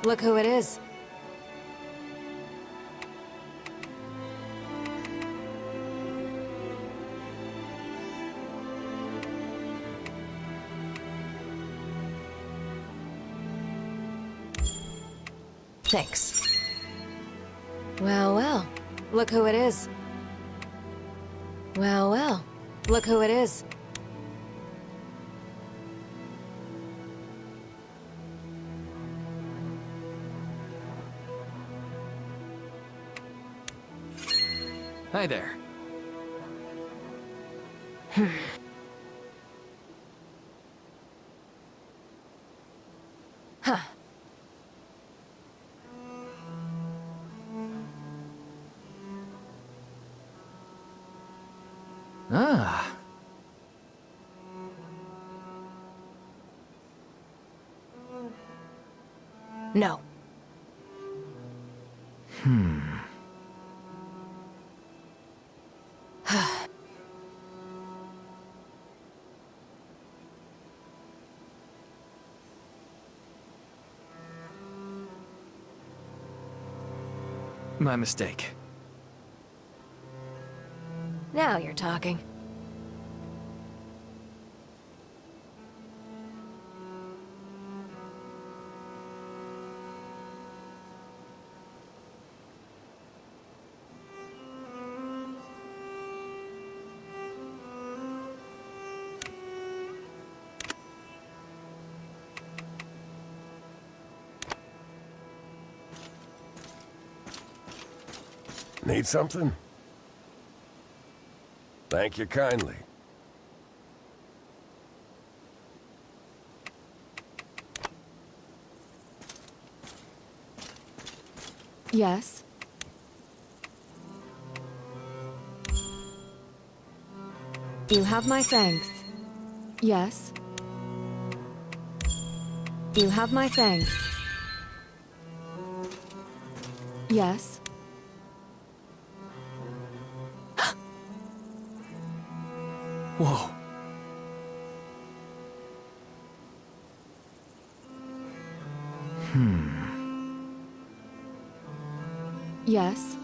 Look who it is. Thanks. Well, well. Look who it is. Well, well. Look who it is. Hi there. Huh. Ah. No. My mistake. Now you're talking. Need something? Thank you kindly. Yes. You have my thanks. Yes. You have my thanks. Yes. Whoa. Yes.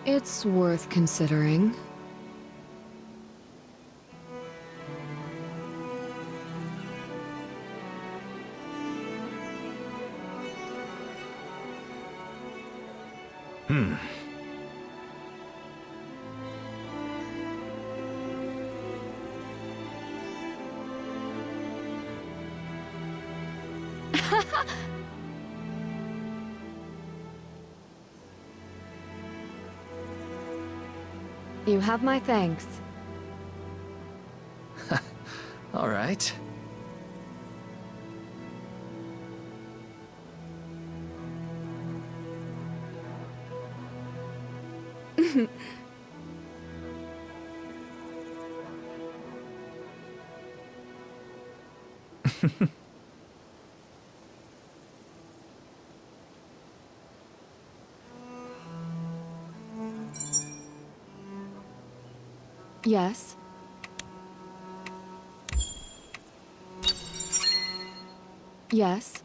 It's worth considering. You have my thanks. All right. Yes. Yes.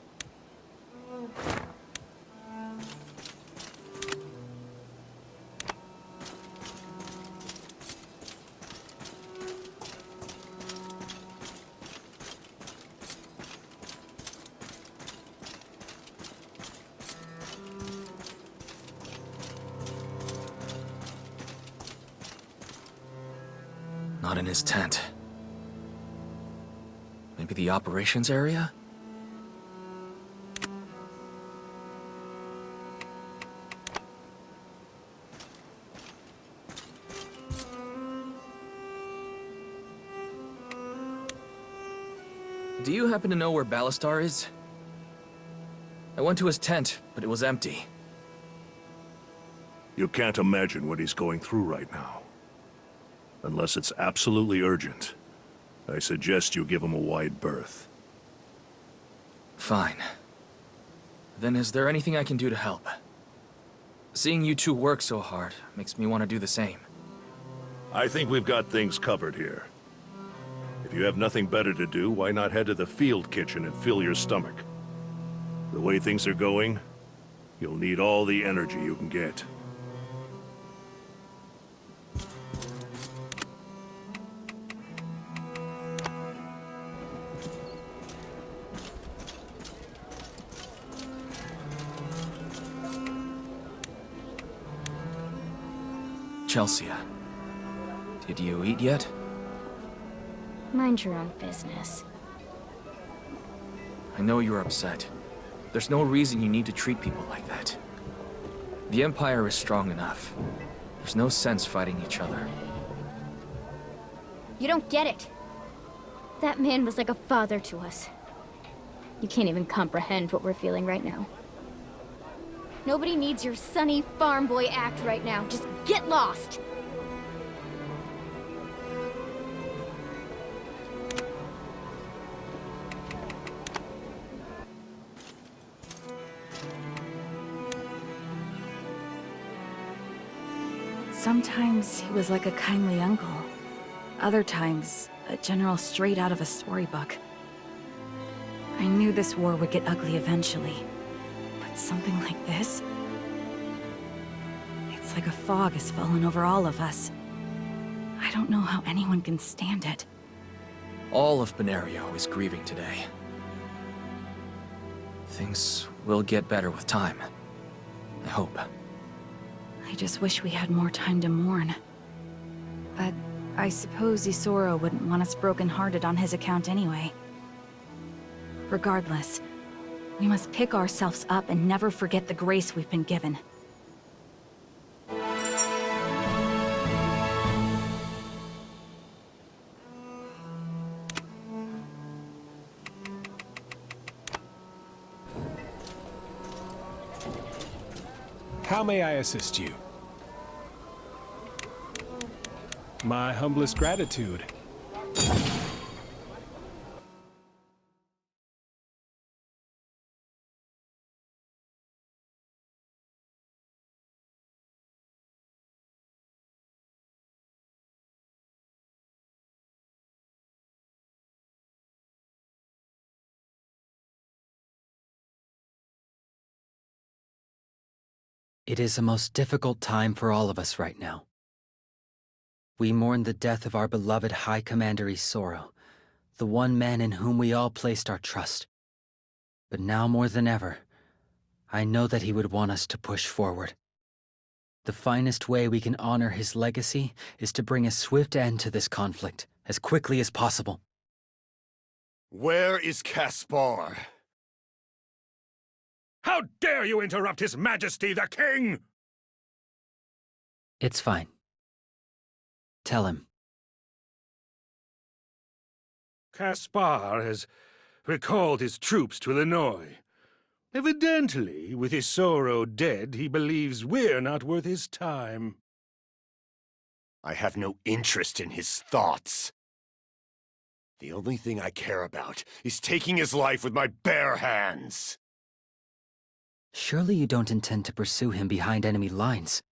Not in his tent. Maybe the operations area? Do you happen to know where Ballastar is? I went to his tent, but it was empty. You can't imagine what he's going through right now. Unless it's absolutely urgent, I suggest you give him a wide berth. Fine. Then is there anything I can do to help? Seeing you two work so hard makes me want to do the same. I think we've got things covered here. If you have nothing better to do, why not head to the field kitchen and fill your stomach? The way things are going, you'll need all the energy you can get. Chelsea, did you eat yet? Mind your own business. I know you're upset. There's no reason you need to treat people like that. The Empire is strong enough. There's no sense fighting each other. You don't get it. That man was like a father to us. You can't even comprehend what we're feeling right now. Nobody needs your sunny farm boy act right now. Just get lost! Sometimes he was like a kindly uncle. Other times, a general straight out of a storybook. I knew this war would get ugly eventually. But something like this? It's like a fog has fallen over all of us. I don't know how anyone can stand it. All of Benario is grieving today. Things will get better with time. I hope. I just wish we had more time to mourn. But I suppose Isoro wouldn't want us broken-hearted on his account anyway. Regardless, we must pick ourselves up and never forget the grace we've been given. How may I assist you? My humblest gratitude. It is a most difficult time for all of us right now. We mourn the death of our beloved High Commander Isoro, the one man in whom we all placed our trust. But now more than ever, I know that he would want us to push forward. The finest way we can honor his legacy is to bring a swift end to this conflict, as quickly as possible. Where is Caspar? How dare you interrupt His Majesty the King! It's fine. Tell him. Caspar has recalled his troops to Illinois. Evidently, with Isoro dead, he believes we're not worth his time. I have no interest in his thoughts. The only thing I care about is taking his life with my bare hands. Surely you don't intend to pursue him behind enemy lines.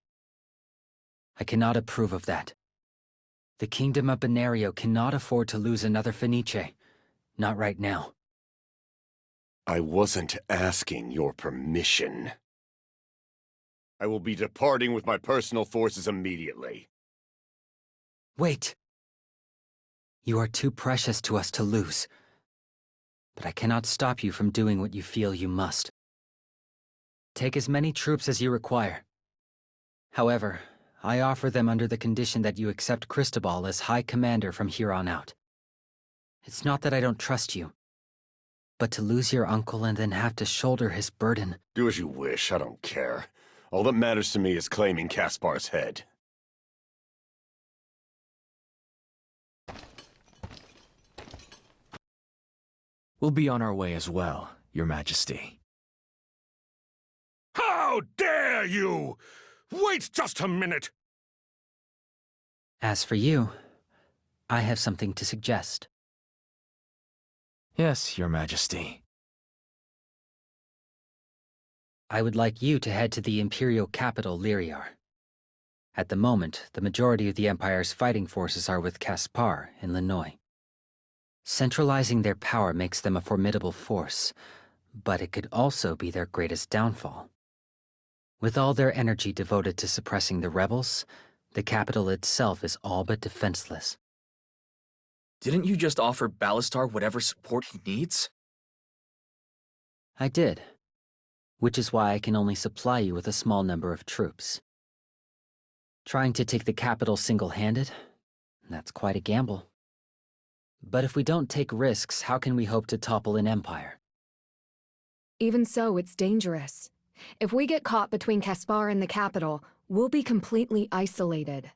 I cannot approve of that. The Kingdom of Benario cannot afford to lose another Fenice. Not right now. I wasn't asking your permission. I will be departing with my personal forces immediately. Wait. You are too precious to us to lose. But I cannot stop you from doing what you feel you must. Take as many troops as you require. However, I offer them under the condition that you accept Cristobal as High Commander from here on out. It's not that I don't trust you, but to lose your uncle and then have to shoulder his burden... Do as you wish, I don't care. All that matters to me is claiming Caspar's head. We'll be on our way as well, Your Majesty. How dare you! Wait just a minute! As for you, I have something to suggest. Yes, Your Majesty. I would like you to head to the Imperial capital, Lyriar. At the moment, the majority of the Empire's fighting forces are with Caspar in Linoy. Centralizing their power makes them a formidable force, but it could also be their greatest downfall. With all their energy devoted to suppressing the rebels, the capital itself is all but defenseless. Didn't you just offer Ballastar whatever support he needs? I did, which is why I can only supply you with a small number of troops. Trying to take the capital single-handed? That's quite a gamble. But if we don't take risks, how can we hope to topple an empire? Even so, it's dangerous. If we get caught between Caspar and the capital, we'll be completely isolated.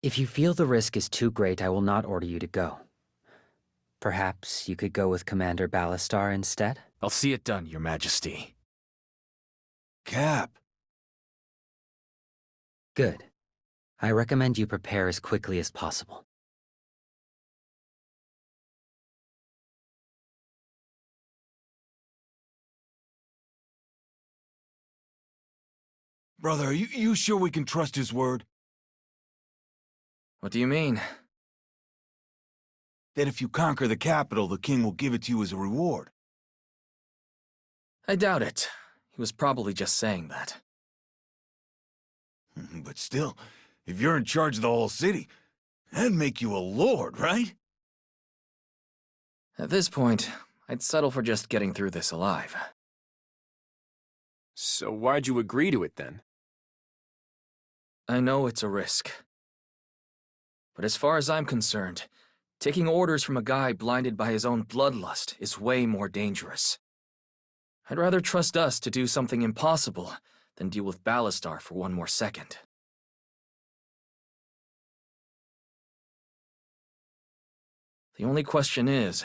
If you feel the risk is too great, I will not order you to go. Perhaps you could go with Commander Ballastar instead? I'll see it done, Your Majesty. Cap. Good. I recommend you prepare as quickly as possible. Brother, are you sure we can trust his word? What do you mean? That if you conquer the capital, the king will give it to you as a reward. I doubt it. He was probably just saying that. But still, if you're in charge of the whole city, that'd make you a lord, right? At this point, I'd settle for just getting through this alive. So why'd you agree to it then? I know it's a risk. But as far as I'm concerned, taking orders from a guy blinded by his own bloodlust is way more dangerous. I'd rather trust us to do something impossible than deal with Ballastar for one more second. The only question is,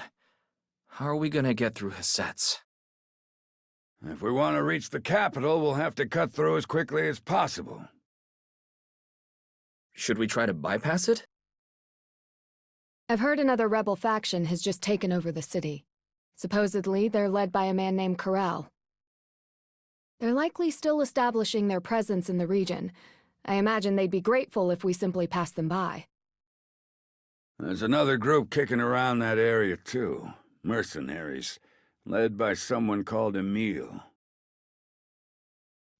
how are we gonna get through his sets? If we want to reach the capital, we'll have to cut through as quickly as possible. Should we try to bypass it? I've heard another rebel faction has just taken over the city. Supposedly, they're led by a man named Corral. They're likely still establishing their presence in the region. I imagine they'd be grateful if we simply passed them by. There's another group kicking around that area, too. Mercenaries, led by someone called Emile.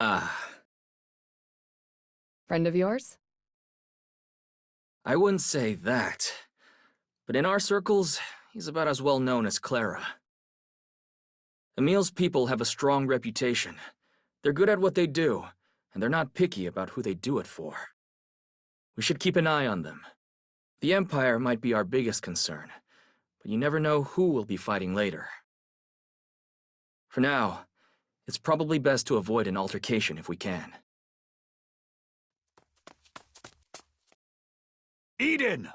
Ah. Friend of yours? I wouldn't say that. But in our circles, he's about as well known as Clara. Emile's people have a strong reputation. They're good at what they do, and they're not picky about who they do it for. We should keep an eye on them. The Empire might be our biggest concern, but you never know who will be fighting later. For now, it's probably best to avoid an altercation if we can. Eden!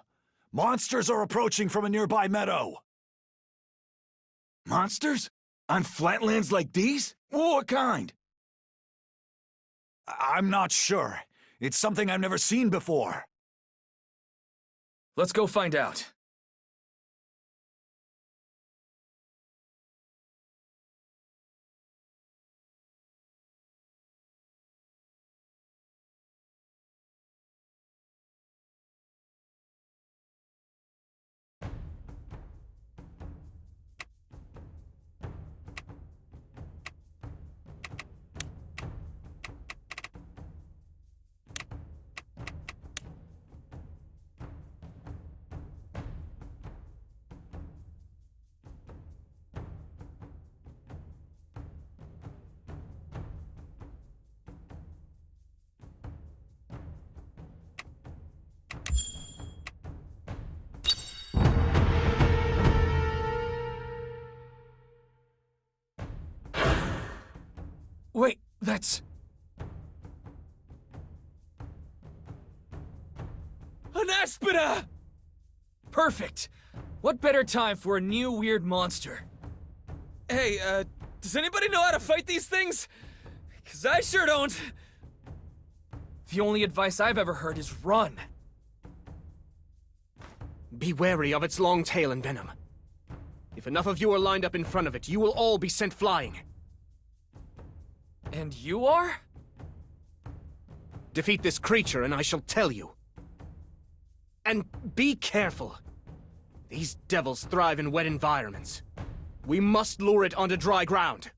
Monsters are approaching from a nearby meadow! Monsters? On flatlands like these? What kind? I'm not sure. It's something I've never seen before. Let's go find out. Wait, that's... an Aspida! Perfect! What better time for a new weird monster? Hey, does anybody know how to fight these things? 'Cause I sure don't. The only advice I've ever heard is run. Be wary of its long tail and venom. If enough of you are lined up in front of it, you will all be sent flying. And you are? Defeat this creature and I shall tell you. And be careful. These devils thrive in wet environments. We must lure it onto dry ground.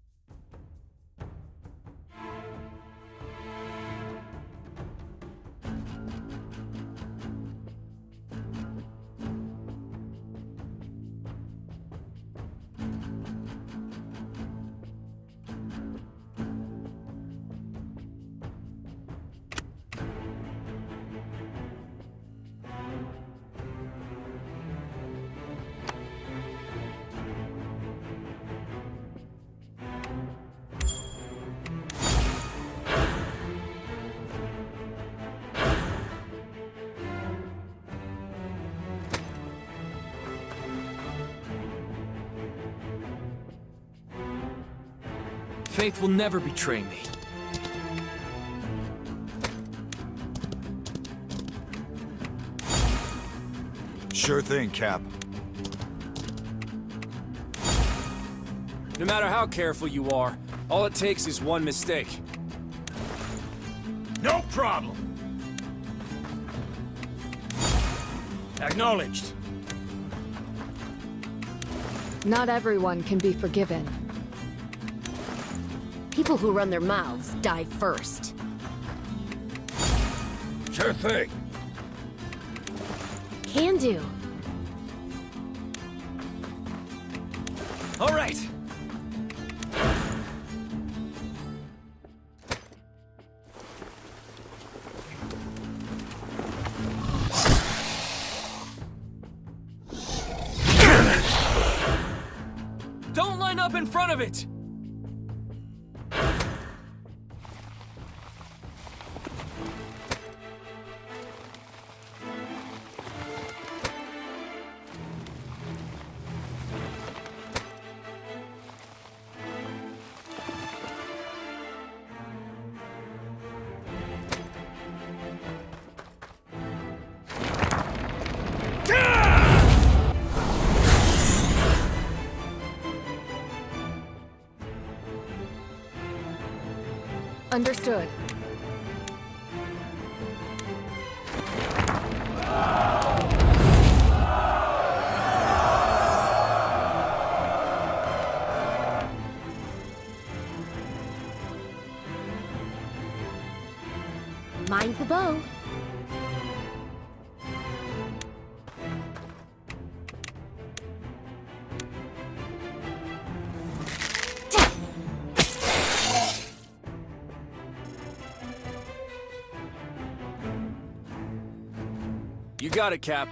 Faith will never betray me. Sure thing, Cap. No matter how careful you are, all it takes is one mistake. No problem! Acknowledged. Not everyone can be forgiven. People who run their mouths die first. Sure thing. Can do. All right. Don't line up in front of it! Understood. Mind the bow. You got it, Cap.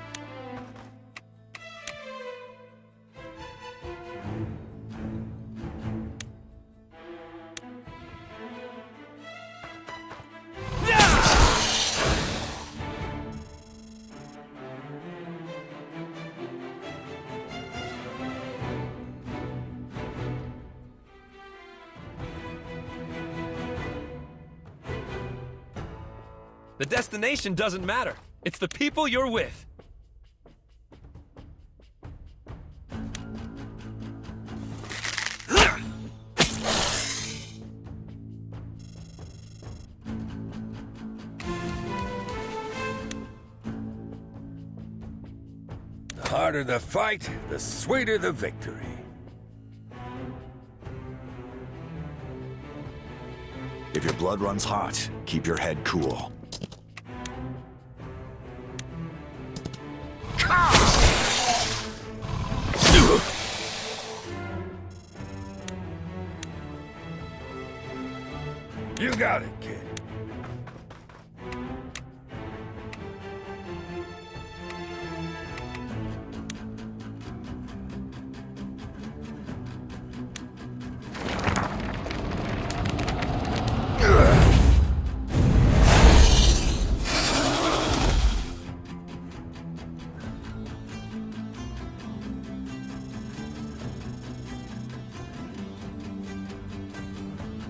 The destination doesn't matter. It's the people you're with. The harder the fight, the sweeter the victory. If your blood runs hot, keep your head cool. You got it, kid.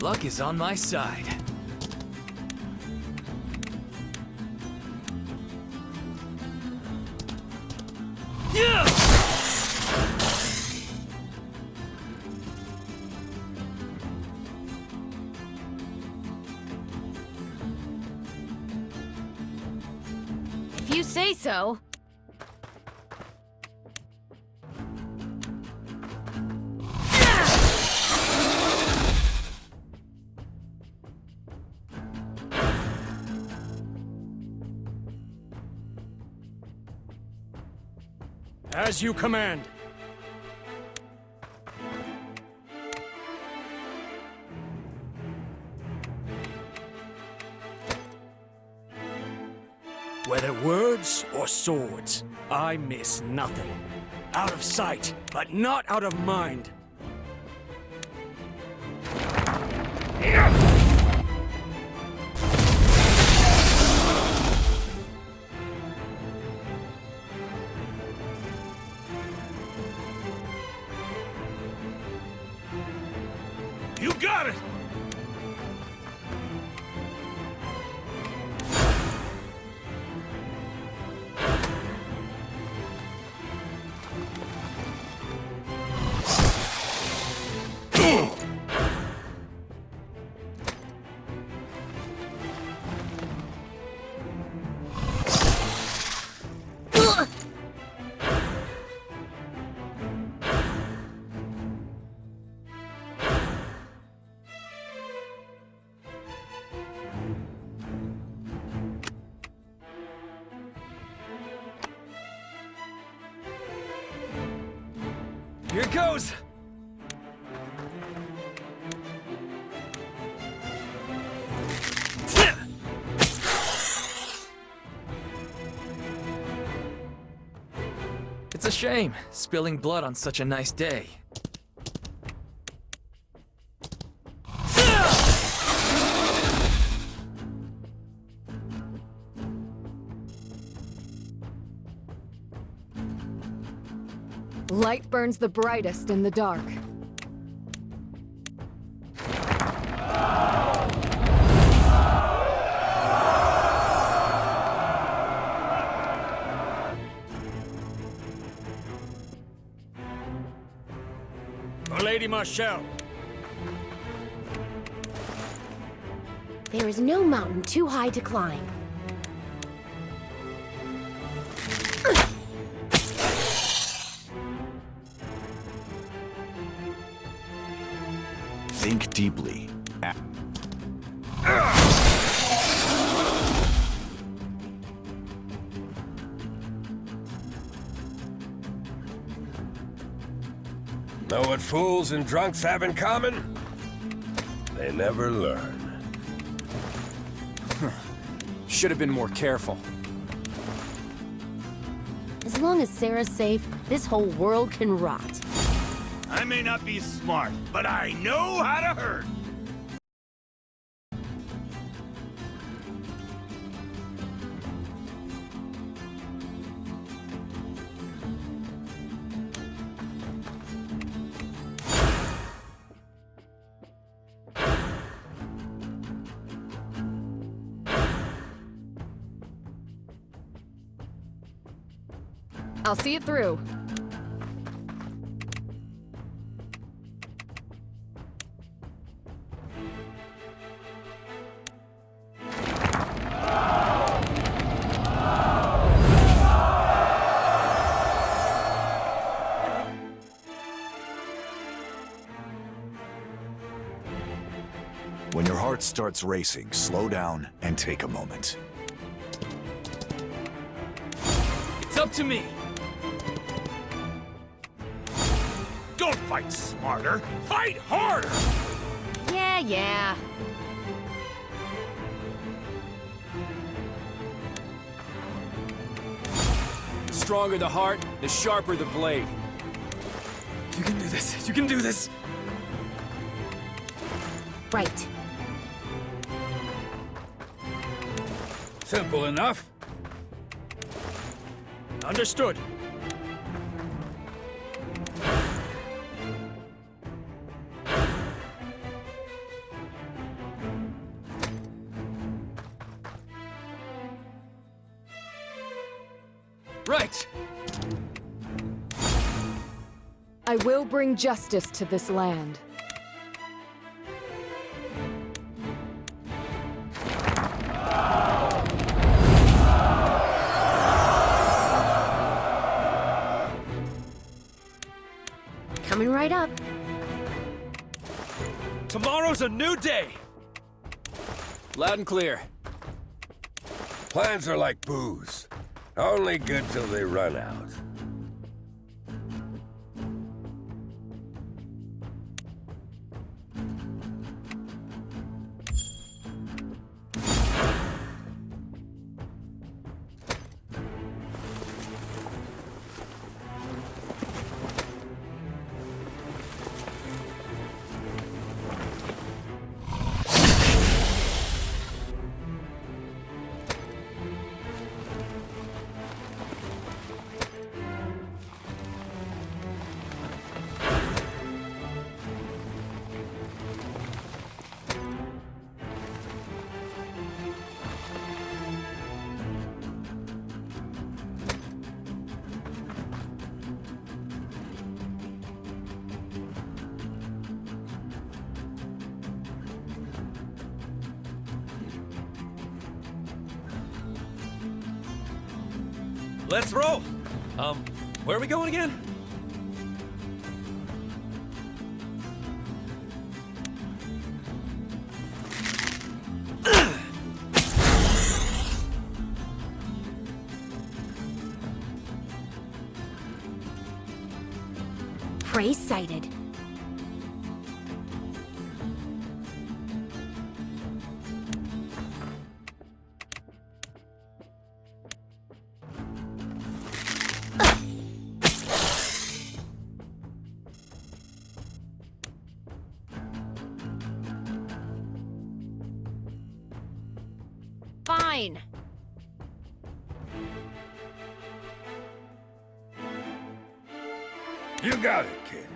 Luck is on my side. Yeah! If you say so. As you command. Whether words or swords, I miss nothing. Out of sight, but not out of mind. You got it! Here goes! It's a shame, spilling blood on such a nice day. Light burns the brightest in the dark. Lady Marshall. There is no mountain too high to climb. Think deeply. Know what fools and drunks have in common? They never learn. Should have been more careful. As long as Sarah's safe, this whole world can rot. I may not be smart, but I know how to hurt. I'll see it through. When your heart starts racing, slow down and take a moment. It's up to me! Don't fight smarter, fight harder! Yeah. The stronger the heart, the sharper the blade. You can do this, you can do this! Right. Simple enough. Understood. Right! I will bring justice to this land. Coming right up. Tomorrow's a new day! Loud and clear. Plans are like booze. Only good till they run out. Let's roll! Where are we going again? Prey sighted. Fine. You got it, kid.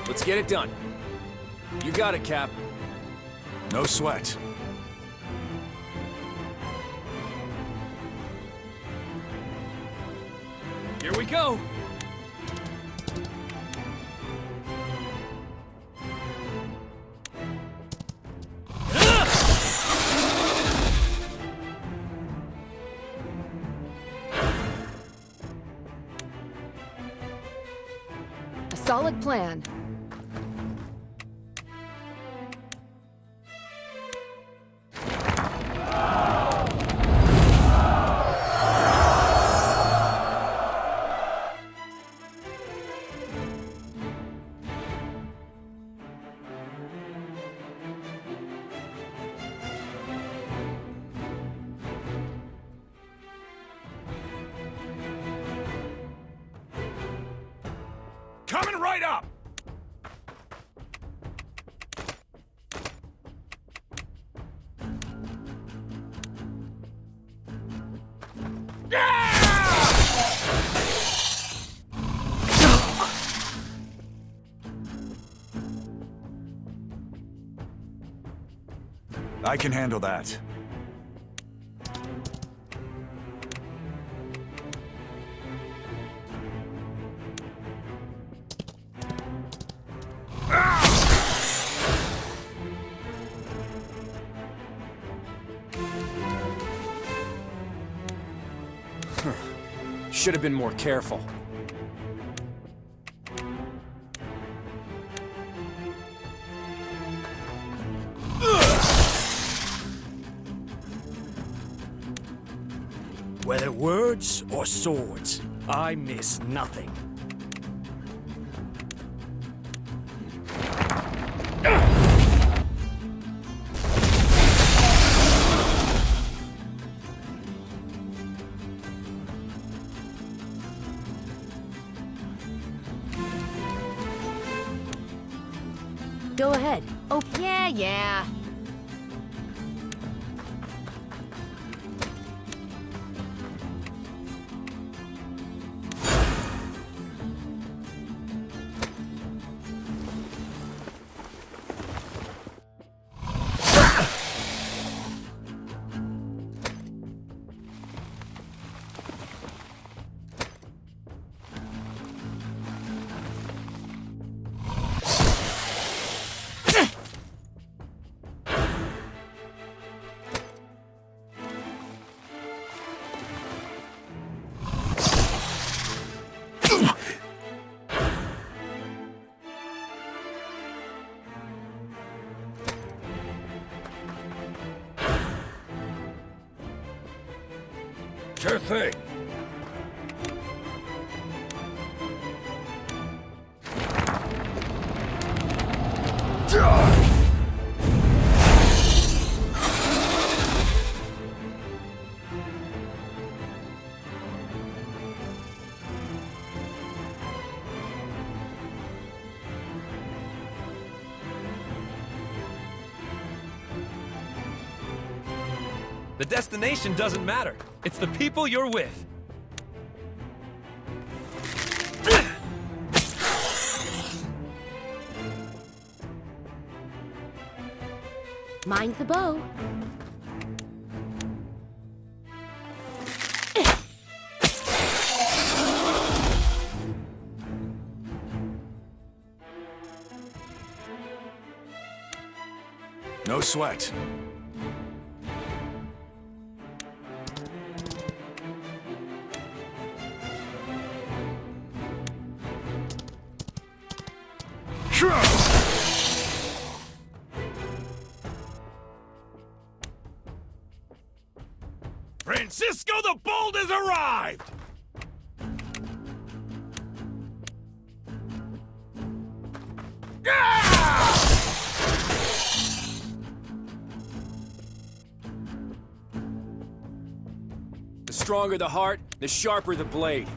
Let's get it done. You got it, Cap. No sweat. Here we go! A solid plan. Coming right up! I can handle that. Should have been more careful. Whether words or swords, I miss nothing. Go ahead. Oh, yeah. Sure thing. The destination doesn't matter. It's the people you're with. Mind the bow. No sweat. Francisco the Bold has arrived! The stronger the heart, the sharper the blade.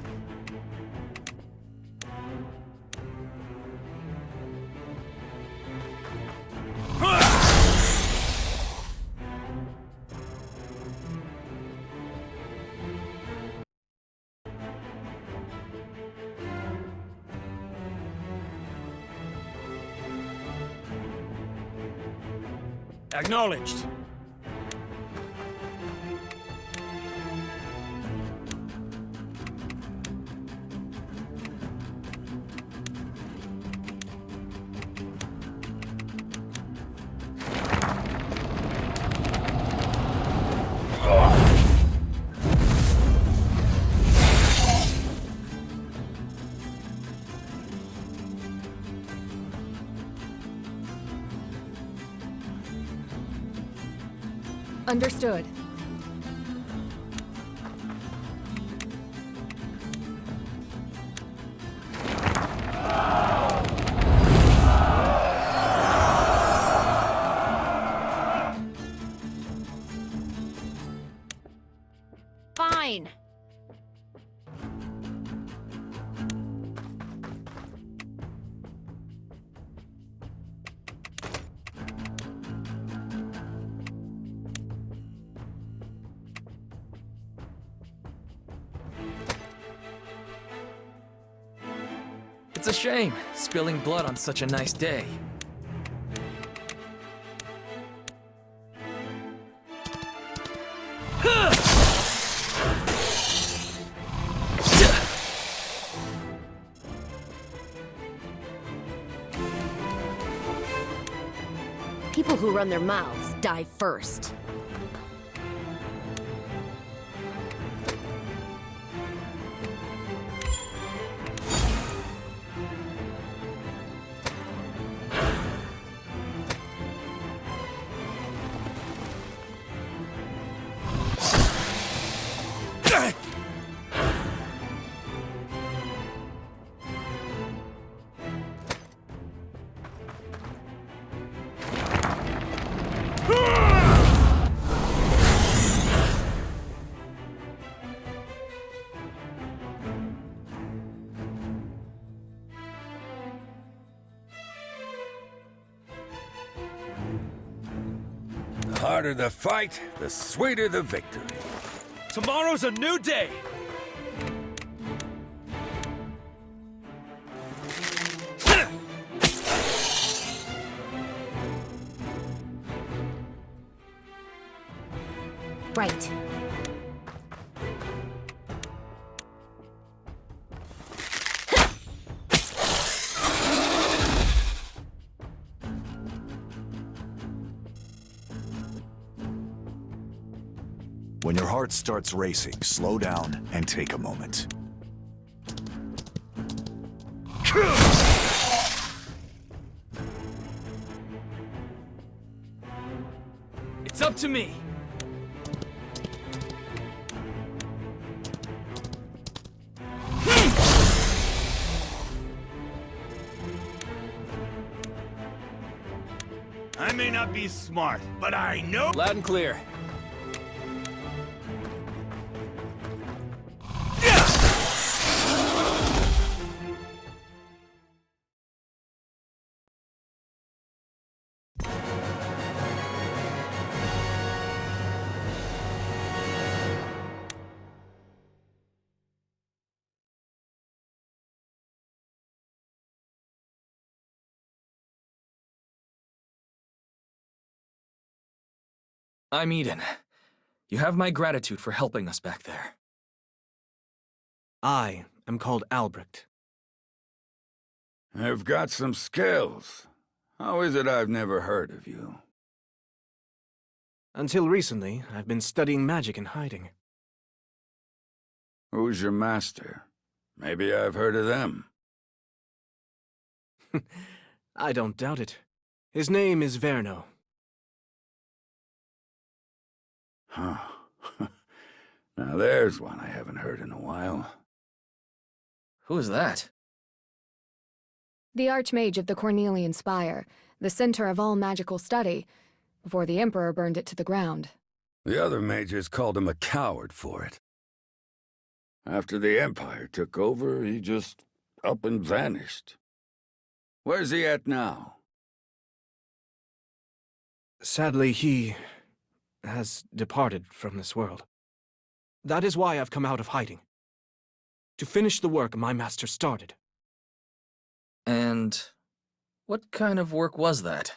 Acknowledged. Understood. Fine. It's a shame, spilling blood on such a nice day. People who run their mouths die first. harder the fight, the sweeter the victory. Tomorrow's a new day! Right. When your heart starts racing, slow down and take a moment. It's up to me. I may not be smart, but I know. Loud and clear. I'm Eden. You have my gratitude for helping us back there. I am called Albrecht. I've got some skills. How is it I've never heard of you? Until recently, I've been studying magic in hiding. Who's your master? Maybe I've heard of them. I don't doubt it. His name is Verno. Huh. Now there's one I haven't heard in a while. Who is that? The Archmage of the Cornelian Spire, the center of all magical study, before the Emperor burned it to the ground. The other mages called him a coward for it. After the Empire took over, he just up and vanished. Where's he at now? Sadly, he has departed from this world. That is why I've come out of hiding. To finish the work my master started. And what kind of work was that?